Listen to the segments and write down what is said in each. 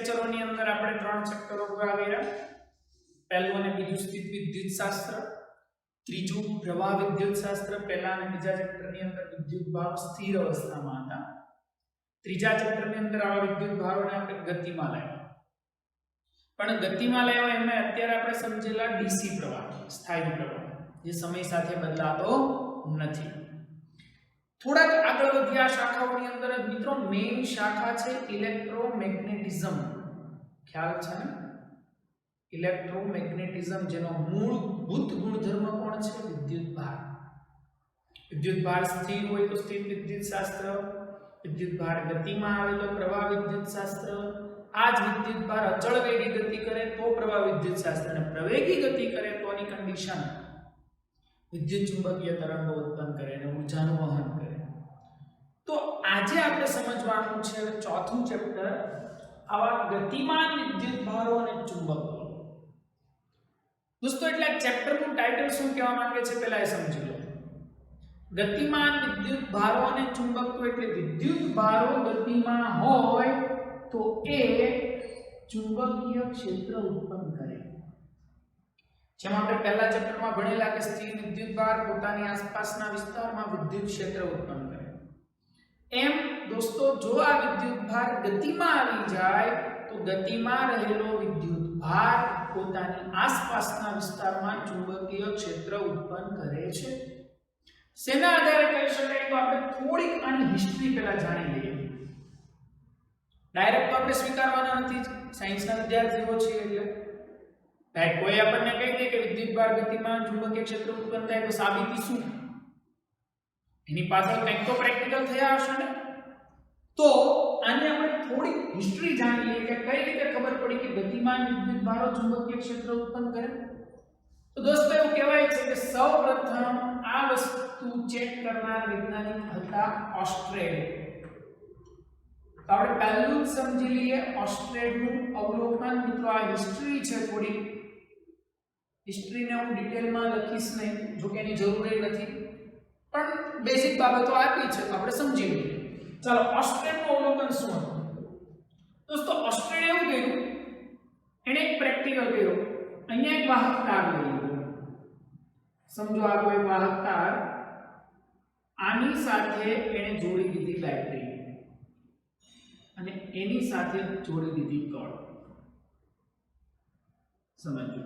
લેક્ચરોની અંદર આપણે 3 ચેપ્ટરો પૂરા કર્યા. પહેલું અને બીજું સ્થિત વિદ્યુત શાસ્ત્ર, ત્રીજું પ્રવાહ વિદ્યુત શાસ્ત્ર. પહેલા અને બીજા ચેપ્ટરની અંદર વિદ્યુત ભારો સ્થિર અવસ્થામાં હતા. ત્રીજા ચેપ્ટરની અંદર આવા વિદ્યુત ભારોને આપણે ગતિમાં લાવ્યા. પણ ગતિમાં લાવ્યા એમાં અત્યારે આપણે સમજેલા ડીસી પ્રવાહ, સ્થાયી પ્રવાહ, જે સમય સાથે બદલાતો નથી. થોડાક આગળ વધ્યા શાખાઓની અંદર મિત્રો મેઇન શાખા છે ઇલેક્ટ્રોમેગ્નેટિઝમ. ખ્યાલ છે ને? ઇલેક્ટ્રોમેગ્નેટિઝમ, જેનો મૂળભૂત ગુણધર્મ કોણ છે? વિદ્યુત ભાર. વિદ્યુત ભાર સ્થિર હોય તો સ્થિર વિદ્યુત શાસ્ત્ર, વિદ્યુત ભાર ગતિમાં આવે તો પ્રવાહ વિદ્યુત શાસ્ત્ર, આ જ વિદ્યુત ભાર અચળ વેગી ગતિ કરે તો પ્રવાહ વિદ્યુત શાસ્ત્ર, અને પ્રવેગી ગતિ કરે તો ની કન્ડિશન વિદ્યુત ચુંબકીય તરંગો ઉત્પન્ન કરે અને ઊર્જાનું વહન કરે. તો આજે આપણે સમજવાનું છે ચોથું ચેપ્ટર, આવા ગતિમાન વિદ્યુત ભારો અને ચુંબકો. દોસ્તો એટલે ચેપ્ટરનું ટાઇટલ શું કહેવા માંગે છે પહેલા એ સમજી લો. ગતિમાન વિદ્યુત ભારો અને ચુંબકો એટલે વિદ્યુત ભારો ગતિમાં હોય તો એ ચુંબકીય ક્ષેત્ર ઉત્પન્ન કરે. જેમ આપણે પહેલા ચેપ્ટરમાં ભણેલા કે સ્થિર વિદ્યુત ભાર પોતાની આસપાસના વિસ્તારમાં વિદ્યુત ક્ષેત્ર ઉત્પન્ન કરે, એમ દોસ્તો જો આ વિદ્યુત ભાર ગતિમાં આવી જાય તો ગતિમાં રહેલો વિદ્યુત ભાર પોતાની આસપાસના વિસ્તારમાં ચુંબકીય ક્ષેત્ર ઉત્પન્ન કરે છે. શેના આધારે કહી શકાય? તો આપણે થોડીક આની હિસ્ટ્રી પહેલા જાણી લઈએ. ડાયરેક્ટ તો આપણે સ્વીકારવાના નથી, સાયન્સના વિદ્યાર્થીઓ છીએ એટલે ભાઈ કોઈ આપણને કહી દે કે વિદ્યુત ભાર ગતિમાં ચુંબકીય ક્ષેત્ર ઉત્પન્ન થાય તો સાબિતી શું? એની પાછળ કંઈક તો પ્રેક્ટિકલ થયા હશે ને. તો આને આપણે થોડી હિસ્ટ્રી જાણી લઈએ કે કઈ રીતે ખબર પડી કે ગતિમાન વિદ્યુત ભારો ચુંબકીય ક્ષેત્ર ઉત્પન્ન કરે. તો દોસ્તો એવું કહેવાય છે કે સૌપ્રથમ આ વસ્તુ ચેક કરનાર વૈજ્ઞાનિક હતા ઓસ્ટ્રેડ. તો આપણે પહેલું જ સમજી લઈએ ઓસ્ટ્રેડનું અવલોકન. મિત્રો આ હિસ્ટ્રી છે, થોડી હિસ્ટ્રીને હું ડિટેલમાં લખીશ નહીં, જો કે એની જરૂર નથી, પણ બેઝિક બાબતો આપી છે તો આપણે સમજી લઈએ. ચાલો, ઓસ્ટ્રેડનું અવલોકન શું હતું? દોસ્તો ઓસ્ટ્રેડે એવું કર્યું, એણે એક પ્રેક્ટિકલ કર્યો. અહીંયા એક વાહક તાર લઈ લીધો. સમજો આ કોઈ વાહક તાર, આની સાથે એણે જોડી દીધી બેટરી અને એની સાથે જોડી દીધી કળ. સમજો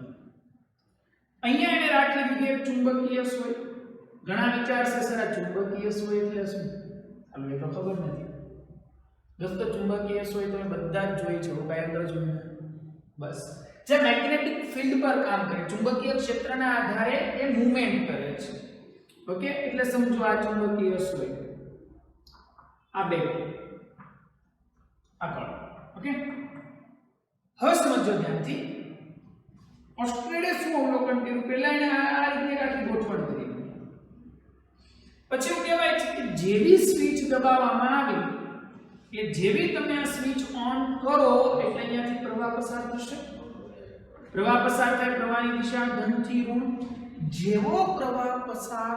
અહીંયા એને રાખી દીધી એક ચુંબકીય સોય. ઘણા વિચારશે સર આ ચુંબકીય સોય એટલે શું? હાલો એ તો ખબર નથી. દોસ્તો ચુંબકીય સોય તમે બધા જ જોઈ છે, કાંઈ અંદર જોયું? બસ જે મેગ્નેટિક ફિલ્ડ પર કામ કરે, ચુંબકીય ક્ષેત્રના આધારે એ મૂવમેન્ટ કરે છે. ઓકે, એટલે સમજો આ ચુંબકીય સોય, આ બે, આ કળ. ઓકે, હવે સમજો ધ્યાનથી. ઓસ્ટ્રેડે શું અવલોકન કર્યું? પહેલા એને આ રીતે આખી ગોઠવણ કરી. પછી એવું કહેવાય છે કે જેવી સ્વિચ દબાવવામાં આવી, એ જેવી તમે આ સ્વિચ ઓન કરો એટલે અહીંયાથી પ્રવાહ પસાર થશે. પ્રવાહ પસાર થાય, પ્રવાહની દિશા ધન થી ઋણ. જેવો પ્રવાહ પસાર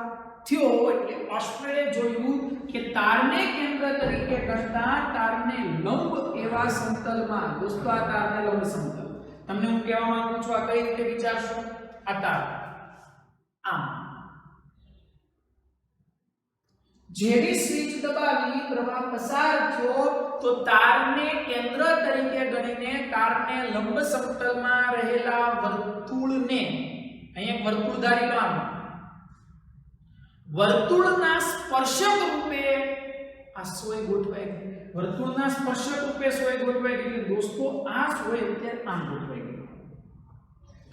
થયો એટલે ઓસ્ટ્રેડે જોયું કે તારને કેન્દ્ર તરીકે ગણતા તારને લંબ એવા સમતલમાં, દોસ્તો આ તારને લંબ સમતલ, તમને હું કહેવા માંગુ છું આ કઈ રીતે વિચારશો? આ તાર આમ, જેવી સ્વિચ દબાવી પ્રવાહ પસાર થયો તો તારને કેન્દ્ર તરીકે ગણીને તારને લંબ સમતલમાં રહેલા વર્તુળને, અહીંયા વર્તુળ ધારી લો, આમ વર્તુળના સ્પર્શક રૂપે આ સોય ગોઠવાઈ ગઈ. વર્તુળના સ્પર્શક રૂપે સોય ગોઠવાઈ ગઈ. એટલે દોસ્તો આ સોય અત્યારે આમ ગોઠવાઈ ગઈ.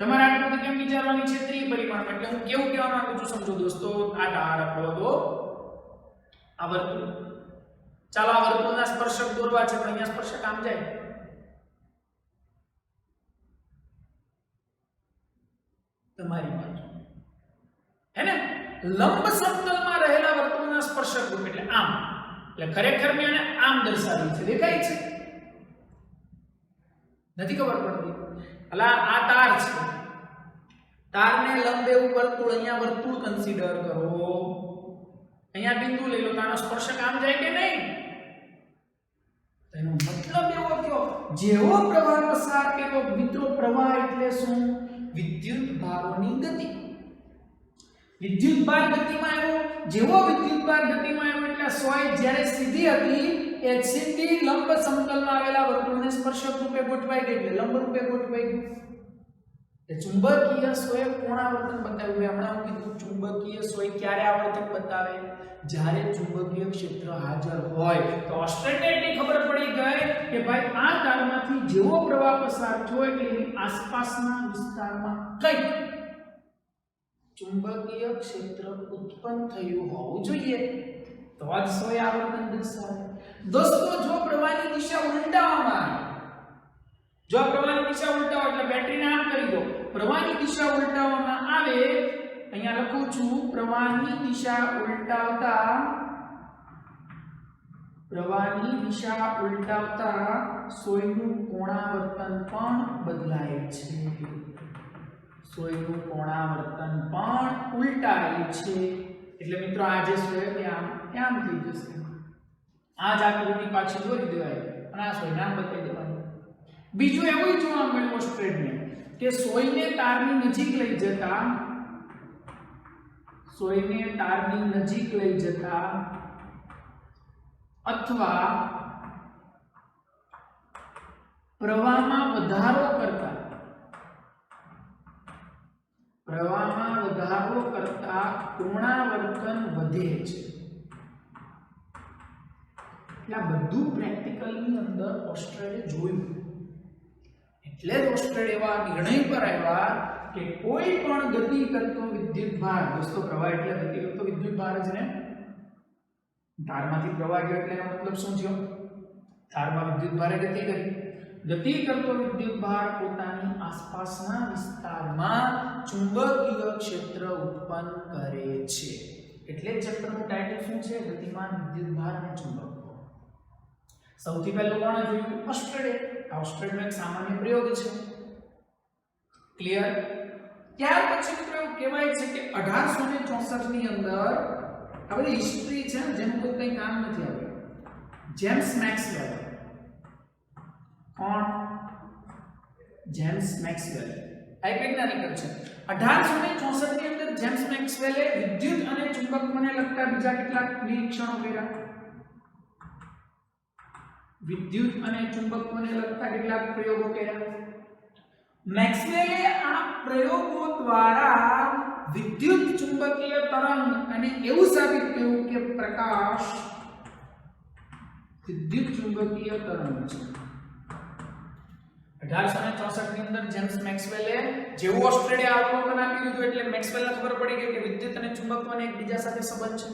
તમારે આકૃતિ કેમ વિચારવાની છે? ત્રિપરિમાણ. એટલે હું કેવું કહેવા માંગુ છું સમજો દોસ્તો. આ ધાર આપણો તો આ વર્તુળ, ચાલો આ વર્તુળના સ્પર્શક દોરવા છે, પણ અહીંયા સ્પર્શક આમ જાય, તમારી બાજુ હે ને, લંબ સમતલમાં રહેલા વર્તુળના સ્પર્શક રૂપ એટલે આમ. એટલે ખરેખર મેં આને આમ દર્શાવી છે, દેખાય છે? નથી ખબર પડતી? એટલે આ તાર છે, તારને લંબ એવું વર્તુળ, અહીંયા વર્તુળ કન્સિડર કરો, અહીંયા બિંદુ લઈ લો, તો આનો સ્પર્શક આમ જાય કે નહીં? તેનો મતલબ એવો થયો જેવો પ્રવાહ પસાર કર્યો મિત્રો પ્રવાહ એટલે શું વિદ્યુત ભારોની ગતિ વિદ્યુતભાર ગતિમાં આવ્યો જેવો વિદ્યુતભાર ગતિમાં આવ્યો એટલે સોય જ્યારે સીધી હતી એ સીધી લંબ સમતલમાં આવેલા વર્તુળને સ્પર્શક રૂપે ગોઠવાઈ ગઈ એટલે લંબ રૂપે ગોઠવાઈ ગઈ એ ચુંબકીય સોય કોણાવર્તન બતાવ્યું હમણાં હું કીધું ચુંબકીય સોય ક્યારે આવર્તન બતાવે જ્યારે ચુંબકીય ક્ષેત્ર હાજર હોય તો ઓસ્ટ્રેલિયાની ખબર પડી ગઈ કે ભાઈ આ તારમાંથી જેવો પ્રવાહ પસાર થયો એટલે એની આસપાસના વિસ્તારમાં કંઈક ચુંબકીય ક્ષેત્ર ઉત્પન્ન થયું હોવું જોઈએ તો જ સોય આવર્તન દર્શાવે દોસ્તો જો પ્રવાહની દિશા ઉલટાવવામાં આવે જો પ્રવાહની દિશા ઉલટાવો એટલે બેટરીને આમ કરી દો પ્રવાહની દિશા ઉલટાવવામાં આવે અહીંયા લખું છું પ્રવાહની દિશા ઉલટાવતા સોયનું કોણાવર્તન પણ બદલાય છે સોયનું કોણાવર્તન પણ ઉલટાય છે એટલે મિત્રો આ જે સોય આમ થઈ જશે આ જ આકૃતિ પાછી દોરી દેવાય અને આ સોય નામ બતાવી દેવાનું બીજું એવું જોવા મળ્યું ઓસ્ટ્રેડને કે સોયને તારની નજીક લઈ જતા અથવા પ્રવાહમાં વધારો કરતા કોણાવર્તન વધે છે એટલે આ બધું પ્રેક્ટિકલની અંદર ઓસ્ટ્રેડે જોયું એટલે જ ઓસ્ટ્રેડ એવા નિર્ણય પર આવ્યા કે કોઈ પણ ગતિ કરતો વિદ્યુતભાર દોસ્તો પ્રવાહ એટલે ગતિ કરતો વિદ્યુતભાર જ ને તારમાંથી પ્રવાહ ગયો એટલે એનો મતલબ શું થયો તારમાં વિદ્યુતભારે ગતિ કરતો વિદ્યુતભાર પોતાની આસપાસના વિસ્તારમાં ચુંબકીય ક્ષેત્ર ઉત્પન્ન કરે છે એટલે જ ચેપ્ટરનું ટાઇટલ શું છે ગતિમાન વિદ્યુતભાર અને ચુંબકત્વ સૌથી પહેલું કોણે જોયું ઓસ્ટ્રેડે ઓસ્ટ્રેડનો એક સામાન્ય પ્રયોગ છે ક્લિયર ત્યાર પછી મિત્રો એવું કહેવાય છે કે 1864 ની અંદર આ બધી હિસ્ટ્રી છે જેનું કોઈ કંઈ કામ નથી આવ્યું જેમ્સ મેક્સવેલ કોણ જેમ્સ મેક્સવેલ આ એક વૈજ્ઞાનિક છે 1864 ની અંદર જેમ્સ મેક્સવેલે વિદ્યુત અને ચુંબકત્વને લગતા બીજા કેટલાક નિરીક્ષણો કર્યા વિદ્યુત અને ચુંબકત્વને લગતા કેટલાક પ્રયોગો કર્યા મેક્સવેલે આ પ્રયોગો દ્વારા વિદ્યુત ચુંબકીય તરંગ અને એવું સાબિત કર્યું કે પ્રકાશ વિદ્યુત ચુંબકીય તરંગ છે 1864 ની અંદર જેમ્સ મેક્સવેલે જેવું ઓસ્ટ્રેલિયા અવલોકન આપી દીધું એટલે મેક્સવેલને ખબર પડી ગઈ કે વિદ્યુત અને ચુંબકત્વનો એકબીજા સાથે સંબંધ છે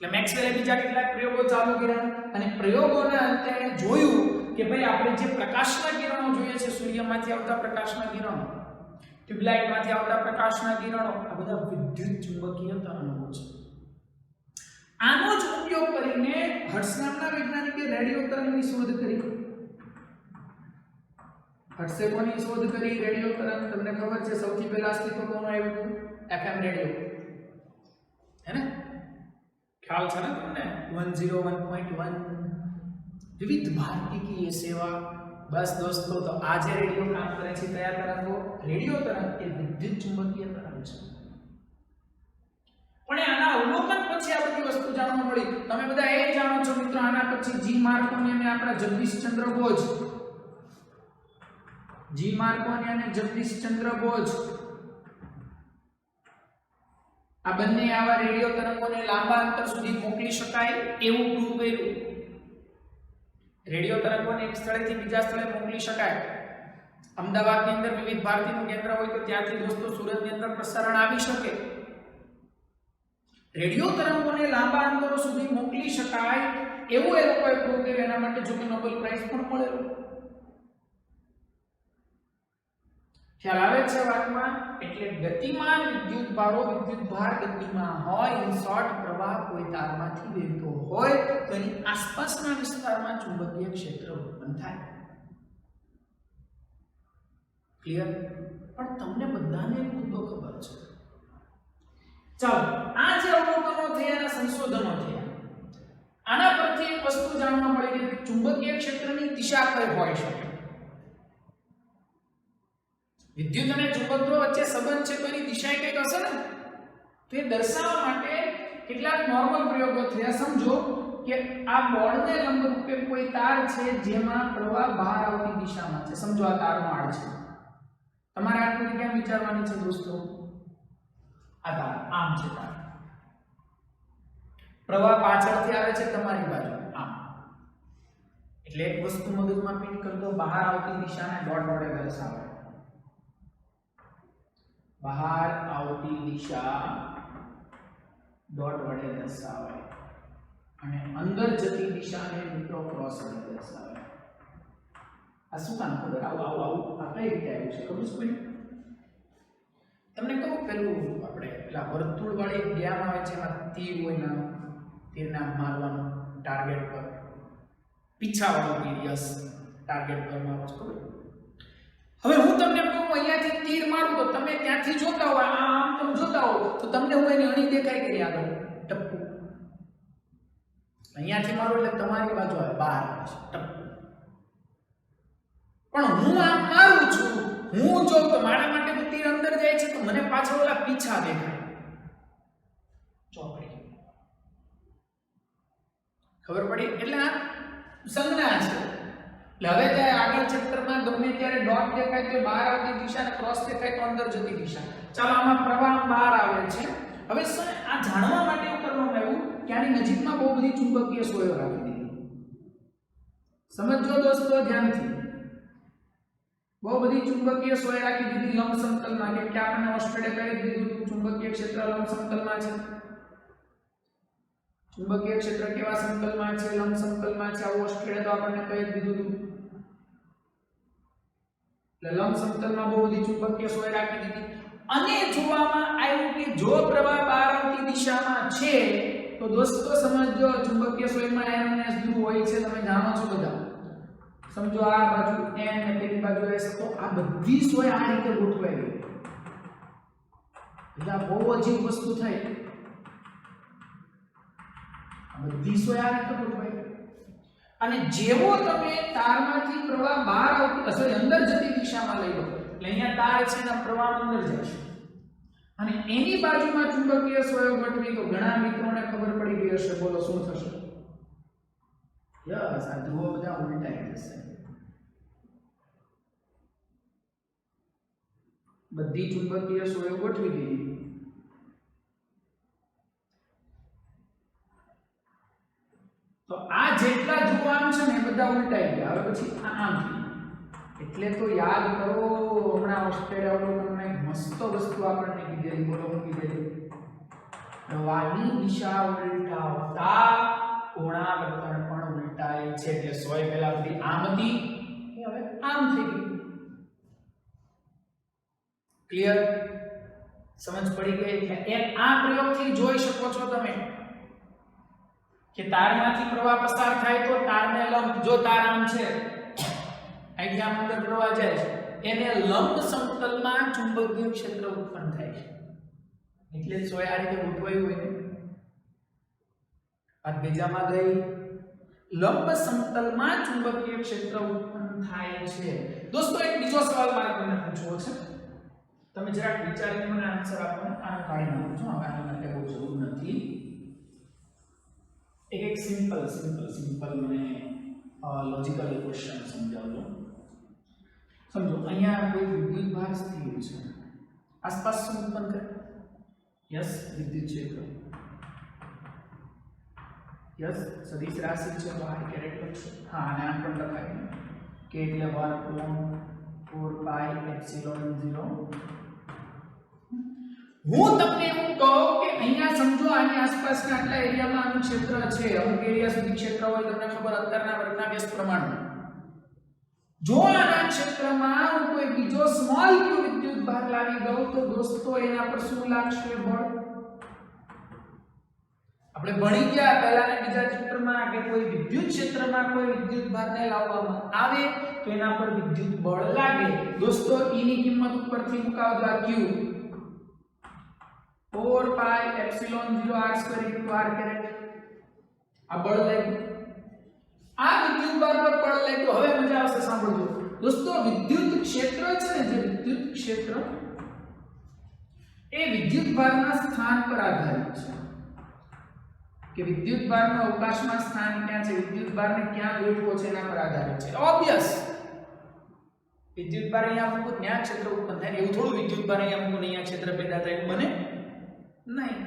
એટલે મેક્સવેલે બીજા કેટલાક પ્રયોગો ચાલુ કર્યા અને પ્રયોગોના અંતે જોયું કે ભાઈ આપણે જે પ્રકાશના કિરણો જોઈએ છે સૂર્યમાંથી આવતા પ્રકાશના કિરણો ટ્યુબલાઇટમાંથી આવતા પ્રકાશના કિરણો આ બધા વિદ્યુત ચુંબકીય તરંગો છે આનો જ ઉપયોગ કરીને હર્ટ્ઝ નામના વૈજ્ઞાનિકે રેડિયો તરંગની શોધ કરી હર્ટ્ઝે કોની શોધ કરી રેડિયો તરંગ તમને ખબર છે સૌથી પહેલા અસ્તિત્વ કોનું આવ્યું FM રેડિયો હે ને ખ્યાલ છે ને તમને 101.1 વિવિધ ભારતી की ये सेवा बस दोस्तों तो आज रेडियो काम करे છે કયા તરંગો રેડિયો તરંગ એ વિદ્યુત ચુંબકીય તરંગ છે પણ આના અવલોકન પછી આ બધી વસ્તુ જાણવા મળી તમે બધા એ જાણો છો મિત્રો આના પછી જી માર્કોની અને આપણા જગદીશચંદ્ર બોઝ જી માર્કોની અને જગદીશચંદ્ર બોઝ આ બંને આવા રેડિયો તરંગોને લાંબા અંતર સુધી મોકલી શકાય એવું પ્રૂવ કર્યું રેડિયો તરંગોને એક સ્થળેથી બીજા સ્થળે મોકલી શકાય અમદાવાદની અંદર વિવિધ ભારતીનું કેન્દ્ર હોય તો ત્યાંથી દોસ્તો સુરતની અંદર પ્રસારણ આવી શકે રેડિયો તરંગોને લાંબા અંતરો સુધી મોકલી શકાય એવું એ લોકોએ પ્રૂવ કર્યું એના માટે જો કે નોબેલ પ્રાઇઝ પણ મળેલો ખ્યાલ આવે છે વાતમાં એટલે ગતિમાન વિદ્યુતભારો વિદ્યુતભાર ગતિમાં હોય ઇન શોર્ટ પ્રવાહ કોઈ તારમાંથી વહેતો હોય તો એની આસપાસના વિસ્તારમાં ચુંબકીય ક્ષેત્ર ઉત્પન્ન થાય ક્લિયર પણ તમને બધાને એક મુદ્દો ખબર છે ચાલો આ જે અવલોકનો થયા સંશોધનો થયા આના પરથી તમને એક વસ્તુ જાણવા મળી કે ચુંબકીય ક્ષેત્રની દિશા કઈ હોઈ શકે. વિદ્યુત અને ચુંબકત્વ વચ્ચે સંબંધ છે તો એની દિશા કઈક હશે ને. તો એ દર્શાવવા માટે કેટલાક નોર્મલ પ્રયોગો થયા. સમજો કે આ બોર્ડને લંબરૂપે કોઈ તાર છે જેમાં પ્રવાહ બહાર આવતી દિશામાં છે. સમજો આ તારનો આડ છે. તમારે આકૃતિ કેમ વિચારવાની છે દોસ્તો? આ તાર આમ છે, તાર પ્રવાહ પાછળથી આવે છે તમારી બાજુ આમ. એટલે એક વસ્તુ મગજમાં ફિટ કરી દો, બહાર આવતી દિશાને ડોટ વડે દર્શાવે. બહાર આવતી દિશા ડોટ વડે દર્શાવે અને અંદર જતી દિશાને મિત્રો ક્રોસ વડે દર્શાવે. આ શું કામ ખબર? આવું આ કઈ રીતે આવ્યું છે ખબર છે? તમને કહું, પેલું આપણે પેલા વર્તુળ વાળી ગેમ આવે છે, એમાં તીર હોય ને, તીરના મારવાનું ટાર્ગેટ પર, પીછાવાળું તીર, યસ, ટાર્ગેટ પર મારો છો ખબર. હવે હું તમને કહું અહીંયાથી તીર મારું તો તમે ત્યાંથી જોતા હો, આમ તમે જોતા હો તો તમને હું એની અણી દેખાય કે આગળ ટપ્પુ. અહીંયાથી મારું એટલે તમારી બાજુ આવે, બહાર આવે છે ટપ્પુ. પણ હું આમ મારું છું, હું જોઉં તો મારા માટે તો તીર અંદર જાય છે, તો મને પાછળ ઓલા પીછા દેખાય, ચોકડી. ખબર પડી? એટલે આ સંજ્ઞા છે. એટલે હવે જ્યારે આગળ ચેપ્ટરમાં ગમે ત્યારે ડોટ દેખાય તો બહાર આવતી દિશા અને ક્રોસ દેખાય તો અંદર જતી દિશા. ચાલો આમાં પ્રવાહ બહાર આવે છે. હવે આ જાણવા માટે એવું કરવામાં આવ્યું કે આની નજીકમાં બહુ બધી ચુંબકીય સોયો રાખી દીધી. સમજો દોસ્તો ધ્યાનથી, બહુ બધી ચુંબકીય સોય રાખી દીધી લંબ સમતલમાં. કે આપણને ઓસ્ટ્રેલિયા કરી દીધું ચુંબકીય ક્ષેત્ર લંબ સમતલમાં છે. ચુંબકીય ક્ષેત્ર કેવા સમતલમાં છે? લંબ સમતલમાં છે. આવું ઓસ્ટ્રેલિયા તો આપણને કહી દીધું હતું. એટલે લંબ સમતલમાં બહુ બધી ચુંબકીય સોય રાખી દીધી અને જોવામાં આવ્યું કે જો પ્રવાહ બહાર આવતી દિશામાં છે તો દોસ્તો સમજો ચુંબકીય સોયમાં n અને s ધ્રુવ હોય છે. તમે જાણો છો બધા. સમજો આ બાજુ n અને પેલી બાજુ s, તો આ બધી સોય આ રીતે ગોઠવાઈ ગઈ. એટલે બહુ અજીબ વસ્તુ થઈ. બધી સોય આ રીતે ગોઠવાઈ ગઈ અને જેવો તમે તારમાંથી પ્રવાહ બહાર આવતી સોરી અંદર જતી દિશામાં લઈ લો એટલે અહીંયા તાર છે ને પ્રવાહ અંદર જાય છે અને એની બાજુમાં ચુંબકીય સોયો ગોઠવી તો ઘણા મિત્રોને ખબર પડી ગઈ હશે. બોલો શું થશે? યસ, આ ધ્રુવો બધા ઉલટાઈ જશે. બધી ચુંબકીય સોયો ગોઠવી દીધી. તો આ જેટલા ધ્રુવ આમ છે ને એ બધા ઉલટાઈ ગયા. હવે પછી આ આમ થઈ. એટલે તો યાદ કરો, હમણાં ઓસ્ટ્રેલિયા અવલોકનમાં એક મસ્ત વસ્તુ આપણને કીધેલી. બોલો શું કીધેલી? પ્રવાહની દિશા ઉલટાવતા કોણાવર્તન પણ ઉલટાય છે. એટલે સોય પહેલા બધી આમ હતી, એ હવે આમ થઈ ગઈ. ક્લિયર? સમજ પડી ગઈ? એટલે આ પ્રયોગથી જોઈ શકો છો તમે કે તારમાંથી પ્રવાહ પસાર થાય તો તારને લંબ, જો તાર આમ છે અહીંથી આમ અંદર પ્રવાહ જાય છે, એને લંબ સમતલમાં ચુંબકીય ક્ષેત્ર ઉત્પન્ન થાય છે. એટલે સોય આ રીતે ગોઠવાયું હોય ને. આ બીજામાં ગઈ લંબ સમતલમાં ચુંબકીય ક્ષેત્ર ઉત્પન્ન થાય છે. દોસ્તો એક બીજો સવાલ મારે તમને પૂછવો છે. તમે જરાક વિચારીને મને આન્સર આપો. આનો કાઢી નાખો છો, હવે આની માટે બહુ જરૂર નથી. એક સિમ્પલ મને લોજિકલ ક્વેશ્ચન સમજાવજો. સમજો અહીંયા કોઈ વિદ્યુત ભાર સ્થિર છે, આસપાસ શું ઉત્પન્ન કરે? યસ, વિદ્યુત ક્ષેત્ર. યસ, સદિશ રાશિ છે તો આ કેરેટ લખશો. હા, અને આમ પણ લખાય કે એટલે 1/4 પાઈ એપ્સિલોન 0. હું તમને એવું કહું કે અહીંયા સમજો આની આસપાસના આટલા એરિયામાં આનું ક્ષેત્ર છે, અમુક એરિયા સુધી ક્ષેત્ર હોય, તમને ખબર અત્યારના વર્ગના વ્યસ્ત પ્રમાણમાં. જો આના ક્ષેત્રમાં હું કોઈ બીજો સ્મોલ ક્યુ વિદ્યુત ભાર લાવી દઉં તો દોસ્તો એના પર શું લાગશે બળ? આપણે ભણી ગયા પહેલાના બીજા ચેપ્ટરમાં કે કોઈ વિદ્યુત ક્ષેત્રમાં કોઈ વિદ્યુત ભારને લાવવામાં આવે તો એના પર વિદ્યુત બળ લાગે. દોસ્તો E ની કિંમત ઉપરથી મુકાવજો. આ Q 4 pi epsilon 0 r² * r caret. આ બળ લાગ્યું. આ વિદ્યુતભાર પર બળ લાગ્યું. હવે મજા આવશે, સાંભળજો દોસ્તો. વિદ્યુત ક્ષેત્ર છે ને, જે વિદ્યુત ક્ષેત્ર એ વિદ્યુતભારના સ્થાન પર આધારિત છે કે વિદ્યુતભારનું અવકાશમાં સ્થાન ક્યાં છે, વિદ્યુતભારને ક્યાં ગોઠવો છે એના પર આધારિત છે. ઓબ્વિયસ વિદ્યુતભાર અહીંયા મૂકો ત્યાં ક્ષેત્ર ઉત્પન્ન થાય. એવું થોડું વિદ્યુતભાર અહીંયા મૂકો અહીંયા ક્ષેત્ર પેદા થાય એવું બને નહીં.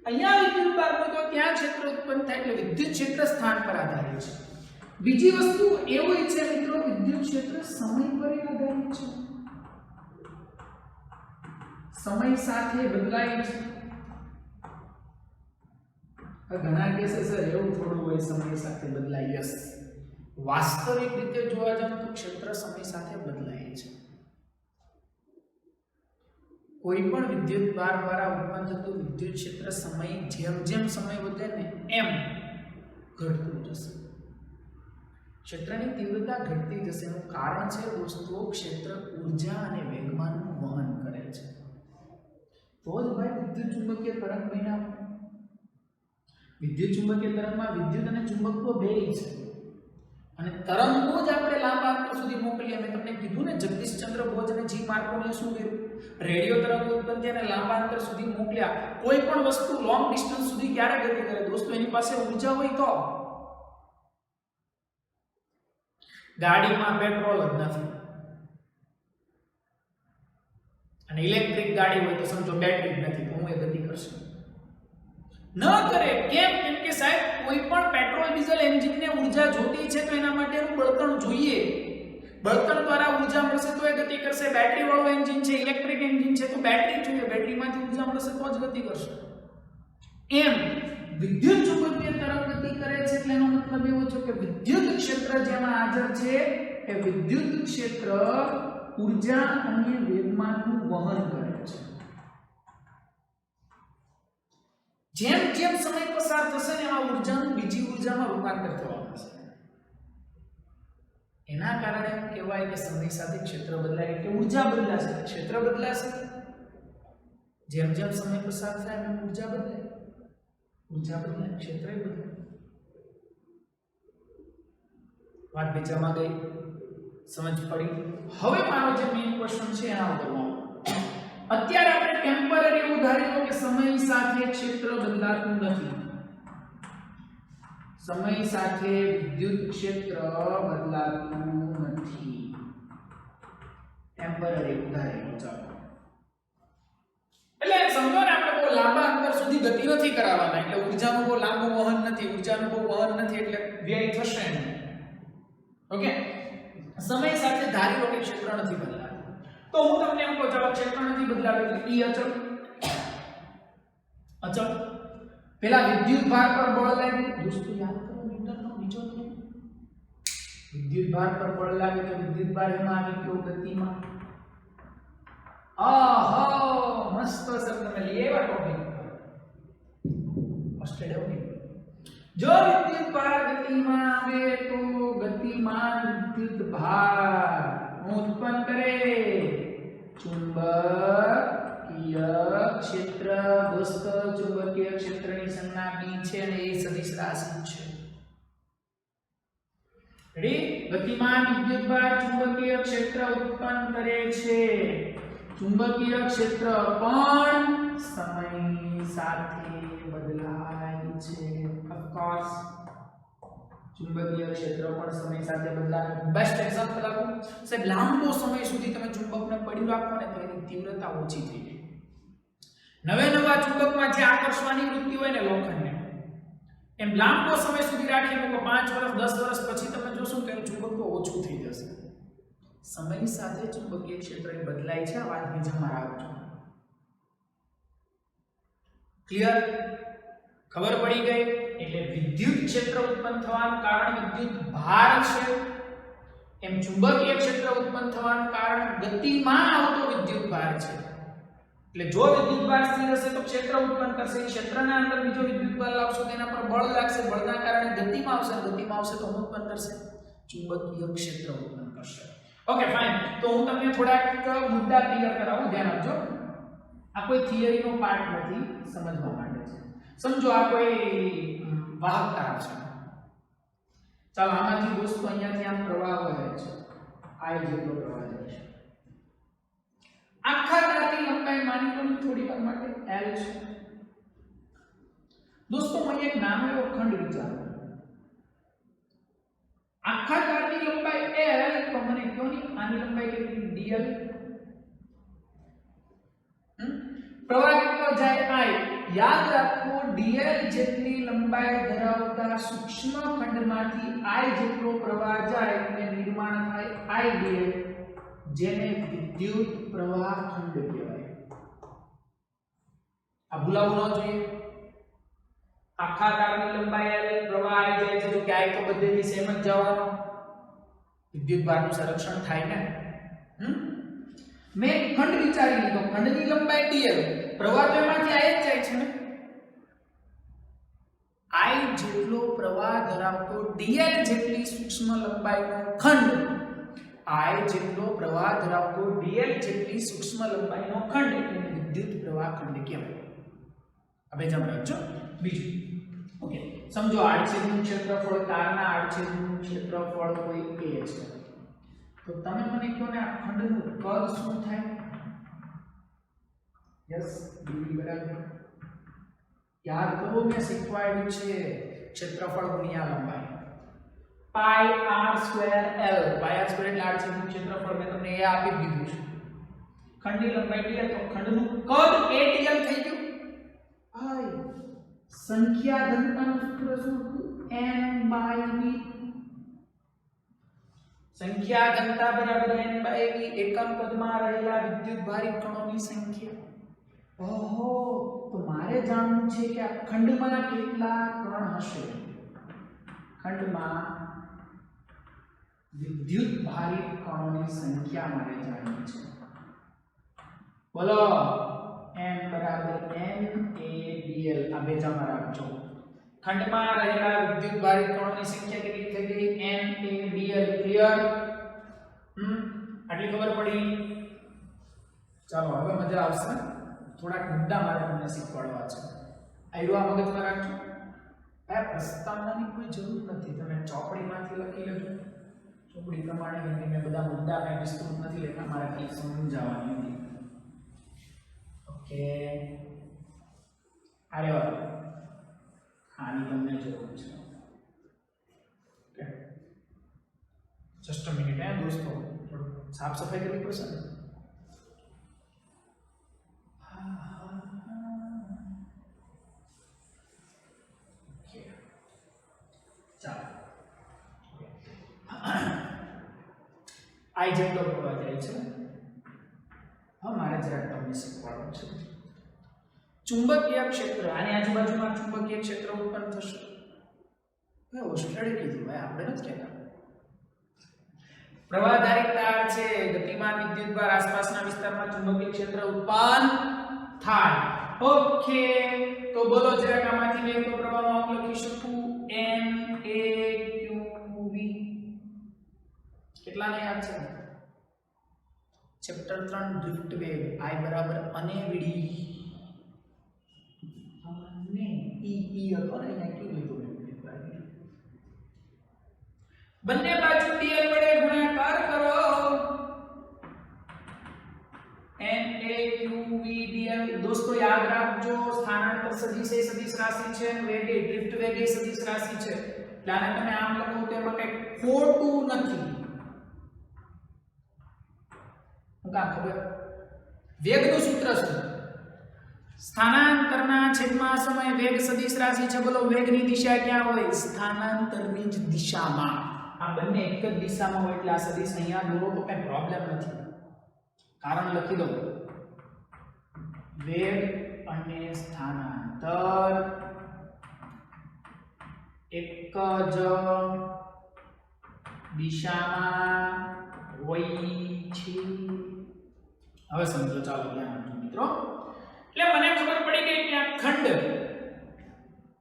અહીંયા વિદ્યુતભાર મૂકો ત્યાં ક્ષેત્ર ઉત્પન્ન થાય. એટલે વિદ્યુત ક્ષેત્ર સ્થાન પર આધારિત છે. બીજી વસ્તુ એવું છે મિત્રો, વિદ્યુત ક્ષેત્ર સમય પર આધારિત છે. સમય સાથે બદલાય છે. ઘણા કહેશે સર એવું થોડું હોય સમય સાથે બદલાય. યસ, વાસ્તવિક રીતે જોવા જાવ તો ક્ષેત્ર સમય સાથે બદલાય છે. કોઈ પણ વિદ્યુત ભાર દ્વારા ઉત્પન્ન થતું વિદ્યુત ક્ષેત્ર સમય જેમ જેમ સમય વધે ને એમ ઘટતું જશે. ક્ષેત્રની તીવ્રતા ઘટતી જશે. એનું કારણ છે દોસ્તો, ક્ષેત્ર ઊર્જા અને વેગમાનનું વહન કરે છે. તો જ ભાઈ વિદ્યુત ચુંબકીય તરંગ બન્યા. વિદ્યુત ચુંબકીય તરંગમાં વિદ્યુત અને ચુંબકત્વ બેય છે અને તરંગો જ આપણે લાંબા અંતર સુધી મોકલીએ. મેં તમને કીધું ને, જગદીશચંદ્ર બોઝ અને જી માર્કોનીએ શું કર્યું? રેડિયો તરંગો ઉત્પન્ન થયા અને લાંબા અંતર સુધી મોકલ્યા. કોઈ પણ વસ્તુ લોંગ ડિસ્ટન્સ સુધી ક્યારે ગતિ કરે દોસ્તો? એની પાસે ઊર્જા હોય તો. ગાડીમાં પેટ્રોલ જ નથી અને ઇલેક્ટ્રિક ગાડી હોય તો સમજો બેટરી જ નથી, તો હું એ ગતિ કરશે ન કરે. કેમ? કેમ કે સાહેબ કોઈ પણ પેટ્રોલ ડીઝલ એન્જિનને ઊર્જા જોતી છે તો એના માટેનું બળતણ જોઈએ. બળતણ દ્વારા ઊર્જા મળશે તો એ ગતિ કરશે. બેટરી વાળું એન્જિન છે, ઇલેક્ટ્રિક એન્જિન છે તો બેટરી જોઈએ, બેટરીમાંથી ઊર્જા મળશે તો જ ગતિ કરશે. એમ વિદ્યુત ચુંબકીય તરંગ ગતિ કરે છે એટલે એનો મતલબ એવો છે કે વિદ્યુત ક્ષેત્ર જેમાં હાજર છે એ વિદ્યુત ક્ષેત્ર ઊર્જા અને વેગમાનનું વહન કરે છે. જેમ જેમ સમય પસાર થશે ને આ ઊર્જાનું બીજી ઊર્જામાં રૂપાંતર થવાનું છે. એના કારણે એમ કહેવાય કે સમય સાથે ક્ષેત્ર બદલાય એટલે ઊર્જા બદલાશે, ક્ષેત્ર બદલાશે. જેમ જેમ સમય પસાર થાય એમ ઊર્જા બદલાય, ઊર્જા બદલાય, ક્ષેત્ર બદલાય. વાત બીજામાં ગઈ, સમજ પડી? હવે મારો જે મેઇન ક્વેશ્ચન છે એના ઉપર અત્યારે આપણે ટેમ્પરરી એવું ધારી લો કે સમય સાથે ક્ષેત્ર બદલાતું નથી. સમય સાથે વિદ્યુત ક્ષેત્ર બદલાતું નથી. ટેમ્પરરી એવું ધારી લો. ચાલો, એટલે સમજો ને આપણે બહુ લાંબા અંતર સુધી ગતિ નથી કરાવવાના. એટલે ઊર્જાનું બહુ લાંબુ વહન નથી, ઊર્જાનું બહુ વહન નથી એટલે વ્યય થશે નહીં. ઓકે, સમય સાથે ધારી લો કે ક્ષેત્ર નથી બદલાતું. તો હું તમને એમ કહું, ચાલો ક્ષેત્ર નથી બદલાતું એટલે E અચળ. અચળ પેલા વિદ્યુત ભાર પર બળ લાગે દોસ્તો, યાદ કરો ન્યૂટનનો બીજો નિયમ. વિદ્યુત ભાર પર બળ લાગે તો વિદ્યુત ભાર એમાં આવી ગયો ગતિમાં. આહો મસ્ત સર, તમે લેવા ટોપિક મસ્ત ડેવની. જો વિદ્યુત ભાર ગતિમાં આવે તો ગતિમાન વિદ્યુત ભાર ઉત્પન્ન કરે ચુંબકીય ક્ષેત્ર. દોસ્તો ચુંબકીય ક્ષેત્રની સંજ્ઞા B છે અને એ સદિશ રાશિ છે. રેડી? ગતિમાન વિદ્યુત ભાર ચુંબકીય ક્ષેત્ર ઉત્પન્ન કરે છે. ચુંબકીય ક્ષેત્ર પણ સમય સાથે બદલાય છે. ઓફ કોર્સ ચુંબકીય ક્ષેત્ર પણ સમય સાથે બદલાય. બેસ્ટ એક્ઝામ્પલ આપું સાહેબ, લાંબો સમય સુધી તમે ચુંબકને પડ્યું રાખો ને તો એની તીવ્રતા ઓછી થઈ જાય. નવા ચુંબકમાં જે આકર્ષવાની વૃત્તિ હોય ને લોખંડને, એમ લાંબો સમય સુધી રાખી મૂકો, 5 વર્ષ 10 વર્ષ પછી તમે જોશો કે એનું ચુંબકત્વ ઓછું થઈ જશે. સમય સાથે ચુંબકીય ક્ષેત્ર બદલાય છે. આ વાત બીજામાં રાખજો. ક્લિયર? ખબર પડી ગઈ? એટલે વિદ્યુત ક્ષેત્ર ઉત્પન્ન થવાનું કારણ વિદ્યુત ભાર છે, એમ ચુંબકીય ક્ષેત્ર ઉત્પન્ન થવાનું કારણ ગતિમાં આવતો વિદ્યુત ભાર છે. એટલે જો વિદ્યુત ભાર સ્થિર હશે તો ક્ષેત્ર ઉત્પન્ન કરશે. ક્ષેત્રના અંદર બીજો વિદ્યુત ભાર લાવશો તો એના પર બળ લાગશે, બળના કારણે ગતિમાં આવશે, ગતિમાં આવશે તો ઉત્પન્ન કરશે ચુંબકીય ક્ષેત્ર ઉત્પન્ન કરશે. Okay fine. તો હું તમને થોડાક મુદ્દા ક્લિયર કરાવું, ધ્યાન આપજો. આ કોઈ થિયરીનો પાર્ટ નથી, સમજવા માટે છે. સમજો આ કોઈ વાહક તાર છે. ચાલો આમાંથી દોસ્તો અહીંયાથી આમ પ્રવાહ વહે છે, I જેટલો પ્રવાહ જાય છે. આખા તારની લંબાઈ માની લો થોડી વાર માટે L છે. દોસ્તો મને એક નાનો એવો ખંડ વિચારો. આખા તારની લંબાઈ L તો મને કહો ની આની લંબાઈ કેટલી dl. પ્રવાહ કેટલો જાય I. યાદ રાખો dl જેટલી લંબાઈ ધરાવતા સૂક્ષ્મ ખંડમાંથી I જેટલો પ્રવાહ જાય અને નિર્માણ થાય IDL, જેને વિદ્યુત પ્રવાહ ખંડ કહેવાય. આ ભૂલાવું ન જોઈએ. આખા તારની લંબાઈ L, પ્રવાહ I જાય છે તો કે I તો બધેથી સેમ જ જવાનો, વિદ્યુત ભારનું સંરક્ષણ થાય ને. મેં ખંડ વિચારી લીધો, ખંડની લંબાઈ dl, પ્રવાહ તો એમાંથી I જ જાય છે ને. I જેટલો પ્રવાહ ધરાવતો dl જેટલી સૂક્ષ્મ લંબાઈનો ખંડ, I જેટલો પ્રવાહ ધરાવતો dl જેટલી સૂક્ષ્મ લંબાઈનો ખંડ એટલે વિદ્યુત પ્રવાહ ખંડ કહેવાય. હવે જમ રાખજો. બીજું ઓકે, સમજો આડછેદનું ક્ષેત્રફળ, તારના આડછેદનું ક્ષેત્રફળ કોઈ a છે, તો તમે મને કહો ને આ ખંડનું કદ શું થાય? યસ, dv બરાબર, યાદ કરો મેં શીખવાડ્યું છે ક્ષેત્રફળ ગુણ્યા લંબાઈ, પાઈ r સ્ક્વેર l. પાઈ r સ્ક્વેર એટલે આડછેદનું ક્ષેત્રફળ, મેં તમને એ આપી દીધું છે. ખંડની લંબાઈ dl તો ખંડનું કદ a dl થઈ ગયું. ભાઈ સંખ્યા ઘનતાનું સૂત્ર શું હતું? n/v. સંખ્યા ઘનતા બરાબર n/v, એકમ કદમાં રહેલા વિદ્યુતભારિત કણોની સંખ્યા. ઓહો, તો મારે જાણવું છે કે આ ખંડમાં કેટલા કણ હશે. ખંડમાં વિદ્યુતભારિત કણોની સંખ્યા મારે જાણવી છે. બોલો, n બરાબર n a dl. આ બે જમા રાખજો. ખંડમાં રહેલા વિદ્યુતભારિત કણોની સંખ્યા કેટલી થઈ ગઈ? n a dl. ક્લિયર? આટલી ખબર પડી? ચાલો હવે મજા આવશે. થોડાક મુદ્દા મારે તમને શીખવાડવા છે. આયરો આ મગજમાં રાખજો. આ પ્રસ્તાવનાની કોઈ જરૂર નથી, તમે ચોપડીમાંથી લખી લેજો. ચોપડી પ્રમાણે મેં બધા મુદ્દા મેં વિસ્તૃત નથી લખ્યા, મારે કંઈક સમજાવવાની હતી. ઓકે, અરે વાહ, આની તમને જરૂર છે. ઓકે, જસ્ટ અ મિનિટ હે દોસ્તો, થોડું સાફ સફાઈ કરવી પડશે ને. ચાલો, I જેટલો પ્રવાહ જાય છે. હવે મારે જરાક તમને શીખવાડવું છે. ચુંબકીય ક્ષેત્ર, આની આજુબાજુમાં ચુંબકીય ક્ષેત્ર ઉત્પન્ન થશે. હવે ઓસ્ટ્રેલિયા કીધું, ભાઈ આપણે નથી કહેતા. પ્રવાહધારી તાર છે, ગતિમાન વિદ્યુતભાર આસપાસના વિસ્તારમાં ચુંબકીય ક્ષેત્ર ઉત્પન્ન થાય. ઓકે, તો બોલો જરાક આમાંથી મેં તો પ્રવાહનો અંક લખી શકું n a q v. કેટલાને યાદ છે? Chapter 3 drift wave. I બરાબર અનેવિડી અને ઈ હતો ને, અહીંયા q લીધું મેં. બંને બાજુ dl વડે ગુણાકાર કરો. n a q v dl. દોસ્તો યાદ રાખજો, સ્થાનાંતર સદિશ એ સદિશ રાશિ છે, વેગ એ ડ્રિફ્ટ વેગ એ સદિશ રાશિ છે. એટલે આને તમે આમ લખો તો એમાં કંઈ ખોટું નથી. કા ખબર? વેગનું સૂત્ર છે સ્થાનાંતરના છેદમાં સમય વેગ સદિશ રાશિ છે. બોલો વેગની દિશા ક્યાં હોય? સ્થાનાંતરની જ દિશામાં. આ બંને એક જ દિશામાં હોય એટલે આ સદિશ અહીંયા દોરો તો કઈ પ્રોબ્લેમ નથી. કારણ લખી દો, વેગ અને સ્થાનાંતર એક જ દિશામાં હોય છે. હવે સમજો, ચાલો ધ્યાન આપજો મિત્રો. એટલે મને ખબર પડી ગઈ કે આ ખંડ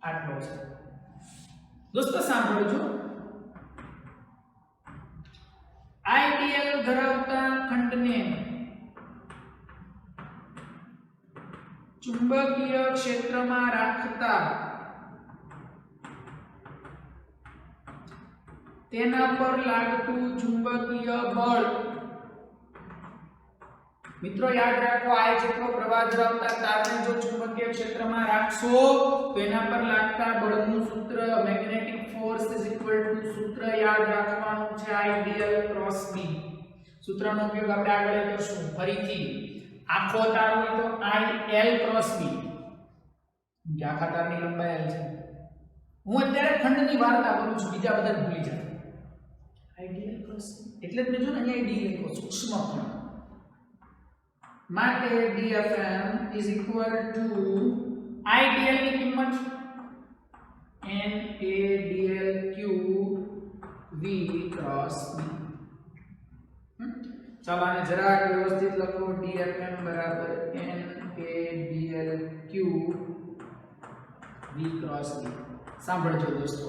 આટલો છે. દોસ્તો સાંભળજો, IDL ધરાવતા ખંડને ચુંબકીય ક્ષેત્રમાં રાખતા તેના પર લાગતું ચુંબકીય બળ મિત્રો યાદ રાખો આ જેટલો પ્રવાહ ધરાવતા તારને જો ચુંબકીય ક્ષેત્રમાં રાખશો તો એના પર લાગતા બળનું સૂત્ર મેગ્નેટિક ફોર્સ સૂત્ર યાદ રાખવાનું છે આઈડીએલ ક્રોસ બી સૂત્રનો ઉપયોગ આપણે આગળ કરશું ફરીથી આખો તાર હોય તો આઈએલ ક્રોસ બી આખા તારની લંબાઈ L છે હું અત્યારે ખંડની વાર્તા કરું છું બીજા બધા ભૂલી જાય આઈડીએલ ક્રોસ એટલે જ મેં જો ને અહીંયા ડી લખ્યો સૂક્ષ્મ ખંડ માટે DFM is equal to IDL ની કિંમત NADLQ V cross B ચાલો આને જરા વ્યવસ્થિત લખો DFM બરાબર NADLQ V cross B સાંભળજો દોસ્તો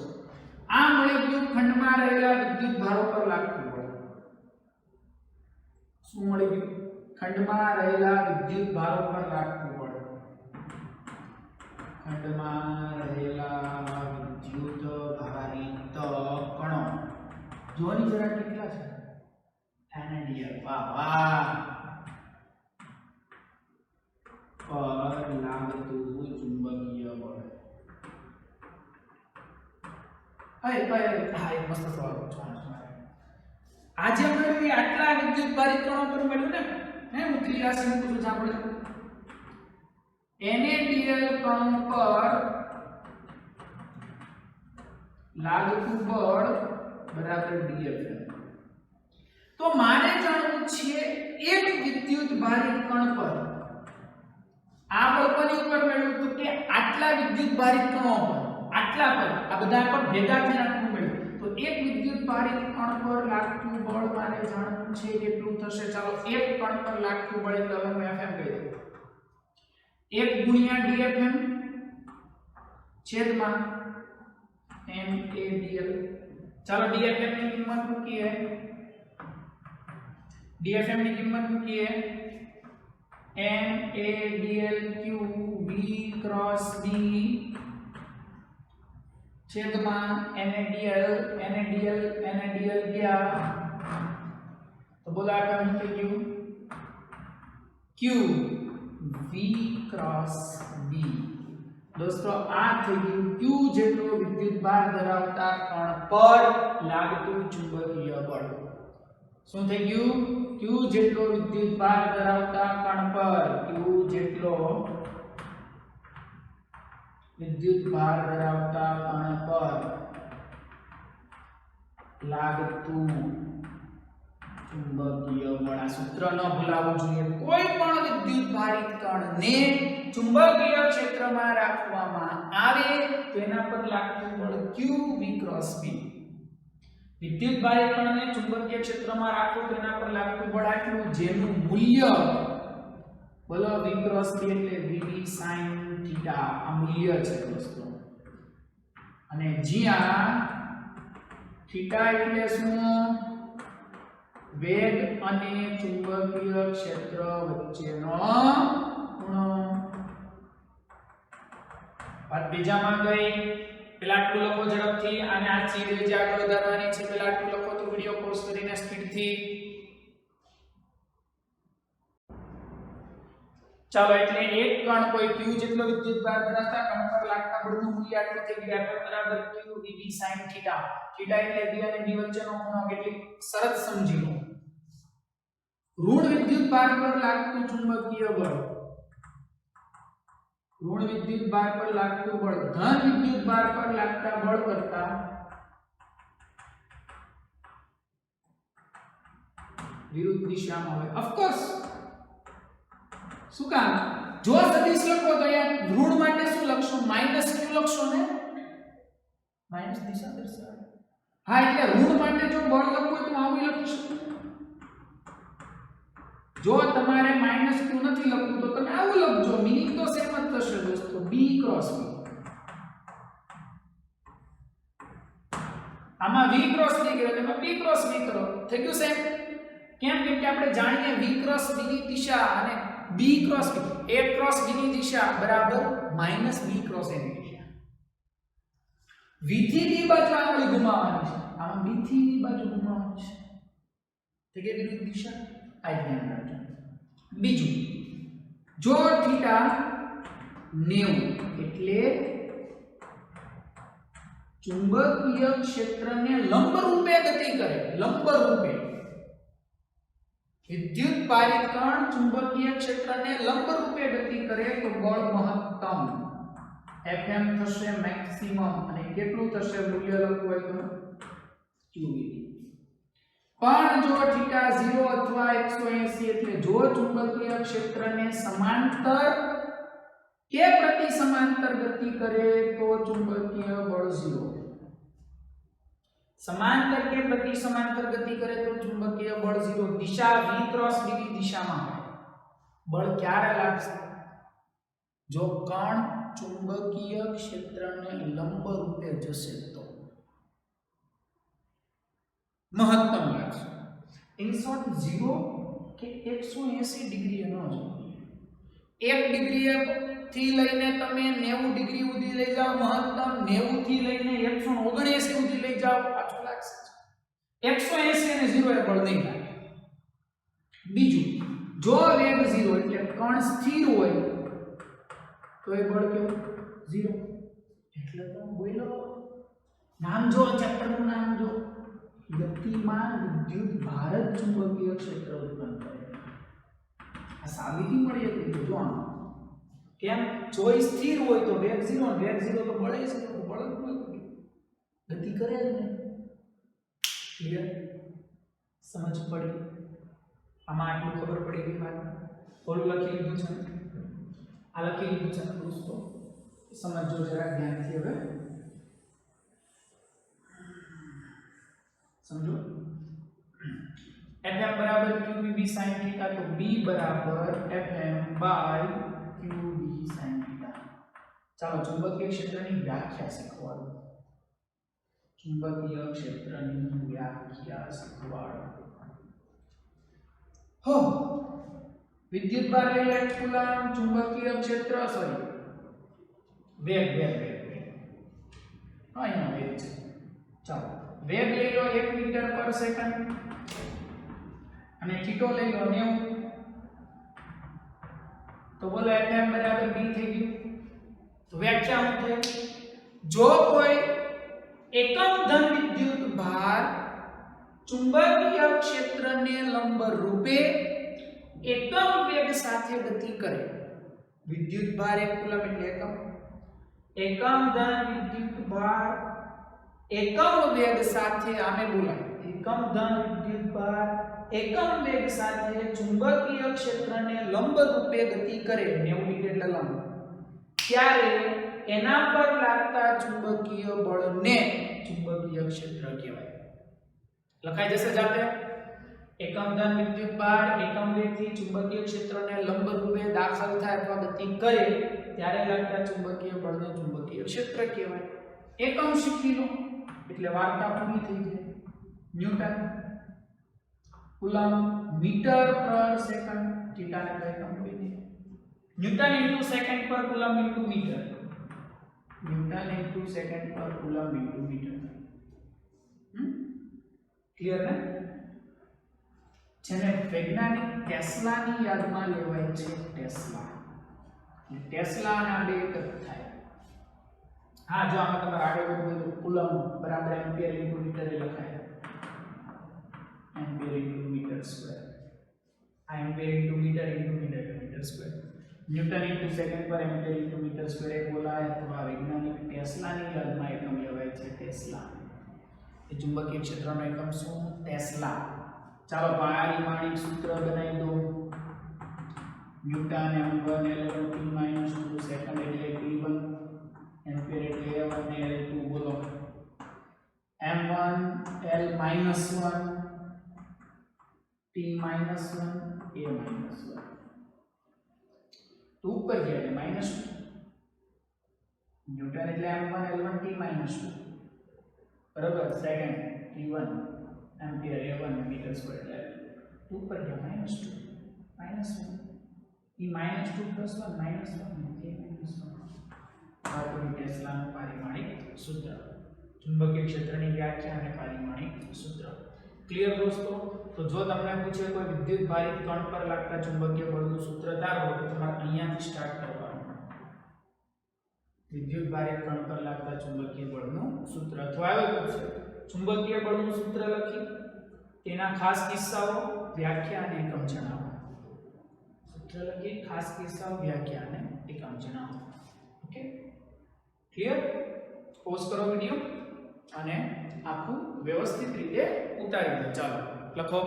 આ મોલેક્યુલ ખંડમાં રહેલા વિદ્યુત ભારો પર લાગતું બળ શું મળી ગયું ખંડમાં રહેલા વિદ્યુત ભારો પર લાગતું બળ ખંડમાં રહેલા વિદ્યુત ભારિત કણો જોની જરા કેટલા છે એનડીએલ વાહ વાહ પર લાગતું ચુંબકીય બળ હા મસ્ત સવાલ પૂછવાનો આજે મળ્યું આટલા વિદ્યુત ભારિત કણો પર મળ્યું ને હું ક્રિયાશીલ પૂછું સાંભળો NaDl કણો પર લાગતું બળ બરાબર DFM તો મારે જાણવું છે એક વિદ્યુત ભારિત કણ પર આ બળ કોની ઉપર મળ્યું તો કે આટલા વિદ્યુત ભારિત કણો પર આટલા પર આ બધા પર ભેગા થઈને આટલું મળ્યું તો એક વિદ્યુત ભારિત કણ પર લાગતું બળ મારે જાણવું છે કેટલું થશે ચાલો એક કણ પર લાગતું બળ એટલે હવે હું FM કહી દઉં 1 ગુણ્યા DFM છેદમાં NaDl ચાલો DFM ની કિંમત મૂકીએ DFM ની કિંમત મૂકીએ NaDlQ V cross B છેદમાં NaDl ગયા તો બોલો આ કામ થઈ ગયું Q V cross B દોસ્તો આ થઈ ગયું Q જેટલો વિદ્યુત ભાર ધરાવતા કણ પર લાગતું ચુંબકીય બળ શું થઈ ગયું Q જેટલો વિદ્યુત ભાર ધરાવતા કણ પર Q જેટલો વિદ્યુત ભાર ધરાવતા કણ પર લાગતું ચુંબકીય બળ આ સૂત્ર ન ભૂલાવવું જોઈએ કોઈ પણ વિદ્યુત ભારિત કણને ચુંબકીય ક્ષેત્રમાં રાખવામાં આવે તો એના પર લાગતું બળ Q V cross B વિદ્યુત ભારિત કણને ચુંબકીય ક્ષેત્રમાં રાખો તો એના પર લાગતું બળ આટલું જેનું મૂલ્ય બોલો V cross B એટલે VB sin થીટા આ મૂલ્ય છે દોસ્તો અને જ્યાં થીટા એટલે શું વેગ અને ચુંબકીય ક્ષેત્ર વચ્ચેનો ખૂણો વાત બીજામાં ગઈ પેલા આટલું લખો ઝડપથી અને આ ચીજ જે આગળ વધારવાની છે પેલા આટલું લખો તો વિડિયો પોઝ કરીને સ્પીડથી ચાલો એટલે એક કણ કોઈ q જેટલો વિદ્યુત ભાર ધરાવતા કણ પર લાગતા બળનું મૂલ્ય આટલું થઈ ગયું F બરાબર q dv sin theta theta એટલે v અને d વચ્ચેનો ખૂણો કેટલી સરસ સમજી લો ઋણ વિદ્યુત ભાર પર લાગતું ચુંબકીય બળ ઋણ વિદ્યુત ભાર પર લાગતું બળ ધન વિદ્યુત ભાર પર લાગતા બળ કરતા વિરુદ્ધ દિશામાં હોય ઓફ કોર્સ શું કામ જો સદિશ લખો તો અહીંયા ઋણ માટે શું લખશો માઈનસ q લખશો ને માઈનસ દિશા દર્શાવે હા એટલે ઋણ માટે જો બળ લખવું હોય તો આવું લખી શકો જો તમારે માઈનસ q નથી લખવું તો તમે આવું લખજો મીનિંગ તો સેમ જ થશે દોસ્તો b ક્રોસ b આમાં v ક્રોસ b કરો તમે b ક્રોસ b કરો થઈ ગયું સેમ કેમ કે આપણે જાણીએ v ક્રોસ b ની દિશા અને b cross b a cross b ની દિશા બરાબર માઈનસ b ક્રોસ a ની દિશા v થી b બાજુ આંગળી ઘુમાવવાની છે આમાં બી થી બાજુ ઘૂમવાનું છે તો કે વિરુદ્ધ દિશા આ ધ્યાન રાખજો બીજું જો થીટા 90 એટલે ચુંબકીય ક્ષેત્રને લંબ રૂપે ગતિ કરે લંબ રૂપે વિદ્યુત પારિત કણ ચુંબકીય ક્ષેત્રને લંબ રૂપે ગતિ કરે તો બળ મહત્તમ Fm થશે મેક્સિમમ અને કેટલું થશે મૂલ્ય લખવું હોય તો qvd પણ જો θ 0 અથવા 180 એટલે જો ચુંબકીય ક્ષેત્રને સમાંતર કે પ્રતિ સમાંતર ગતિ કરે તો ચુંબકીય બળ 0 समांतर के प्रति समांतर गति करे तो चुंबकीय बल 0 दिशा v क्रॉस dv दिशाમાં હોય બળ ક્યારે લાગશે જો કણ ચુંબકીય ક્ષેત્રને લંબ રૂપે જશે તો મહત્તમ લાગશે ઇન શોર્ટ 0 કે 180 ડિગ્રી ન જો 1 ડિગ્રી થી લઈને તમે 90 ડિગ્રી સુધી લઈ જાઓ મહત્તમ 90 થી લઈને 179 સુધી લઈ જાઓ પાછો લાગશે 180 અને 0 એ બળ નહીં લાગે બીજું જો વેગ 0 એટલે કણ સ્થિર હોય તો એ બળ કેવું 0 એટલે તો બોલો નામ જો ચેપ્ટર નું નામ જો ગતિમાન વિદ્યુત ભારત ચુંબકીય ક્ષેત્ર ઉત્પન્ન કરે આ સાબિતી મળી હતી જો આમ કેમ જો સ્થિર હોય તો વેગ 0 અને વેગ 0 તો બળ 0 તો બળ ગતિ કરે જ ને ક્લિયર સમજ પડી આમાં આટલું ખબર પડી ગઈ વાત ઓલું લખી લીધું છે આ લખી લીધું છે દોસ્તો સમજો જરા ધ્યાનથી હવે સમજો Fm બરાબર qvb sin θ તો b બરાબર Fm બાય qb sin θ ચાલો ચુંબકીય ક્ષેત્રની વ્યાખ્યા શીખવાડો ચુંબકીય ક્ષેત્રની વ્યાખ્યા શીખવાડો હો વિદ્યુતભાર ઇલેક્ટ્રિક કુલમ ચુંબકીય ક્ષેત્ર સોરી વેગ અહીંયા વેગ છે ચાલો વેગ લઈ લો 1 મીટર પર સેકન્ડ અને થીટો લઈ લો 90 તો બોલો Fm બરાબર b થઈ ગયું તો વ્યાખ્યા શું થઈ જો કોઈ એકમ ધન વિદ્યુત ભાર ચુંબકીય ક્ષેત્રને લંબ રૂપે એકમ વેગ સાથે ગતિ કરે વિદ્યુત ભાર 1 કુલમ એટલે એકમ ધન વિદ્યુત ભાર એકમ વેગ સાથે આમે બોલાય એકમ ધન વિદ્યુત ભાર એકમ વેગ સાથે ચુંબકીય ક્ષેત્રને લંબ રૂપે ગતિ કરે 90 ડિગ્રી એટલે લંબ ત્યારે એના પર લાગતા ચુંબકીય બળને ચુંબકીય ક્ષેત્ર કહેવાય લખાઈ જશે જાતે એકમ ધન વિદ્યુત ભાર એકમ વેગથી ચુંબકીય ક્ષેત્રને લંબ રૂપે દાખલ થાય અથવા ગતિ કરે ત્યારે લાગતા ચુંબકીય બળને ચુંબકીય ક્ષેત્ર કહેવાય એકમ શીખી લો એટલે વાર્તા પૂરી થઈ જાય newton coulomb metre per second theta ને એકમ હોય ને newton into second per coulomb into metre newton into second per coulomb into metre clear ને જેને વૈજ્ઞાનિક ટેસ્લાની યાદમાં લેવાય છે ટેસ્લાના બે એક થાય હા જો આમાં તમારે આગળ વધવું કુલમ બરાબર એમ્પિયર ઇન્ટુ મીટર એ લખાય ampere into metre square ampere into metre metre square newton into second per ampere into metre square एक बोला है तो वैज्ञानिक टेस्ला ની યાદમાં એકમ લેવાય છે ટેસ્લા એ ચુંબકીય ક્ષેત્રનો એકમ શું ટેસ્લા ચાલો પારિમાણિક સૂત્ર બનાવી દો newton m1 l1 t -2 second એટલે t1 એમ્પિયર એટલે a1 ને l2 બોલો m1 l -1 t -1 a -1 तो ऊपर गया है -2 न्यूटन એટલે m1 l1 t -2 बराबर second t1 ampere a1 metre square એટલે ऊपर गया -2 -1 e -2 + 1 -1 a -1 આ તો ટેસ્લાનું પારિમાણિક સૂત્ર ચુંબકીય ક્ષેત્રની વ્યાખ્યા અને પારિમાણિક સૂત્ર. ક્લિયર દોસ્તો? તો જો તમને પૂછે કોઈ વિદ્યુત ભારિત કણ પર લાગતા ચુંબકીય બળનું સૂત્ર તારવો તો તમારે અહીંયાથી સ્ટાર્ટ કરવાનું. વિદ્યુત ભારિત કણ પર લાગતા ચુંબકીય બળનું સૂત્ર, અથવા એવું પૂછે ચુંબકીય બળનું સૂત્ર લખી તેના ખાસ કિસ્સાઓ, વ્યાખ્યા અને એકમ જણાવો. સૂત્ર લખી ખાસ કિસ્સાઓ, વ્યાખ્યા અને એકમ જણાવો. Okay, clear? પોઝ કરો વિડિયો અને આખું વ્યવસ્થિત રીતે ઉતારી દો. ચાલો લખો.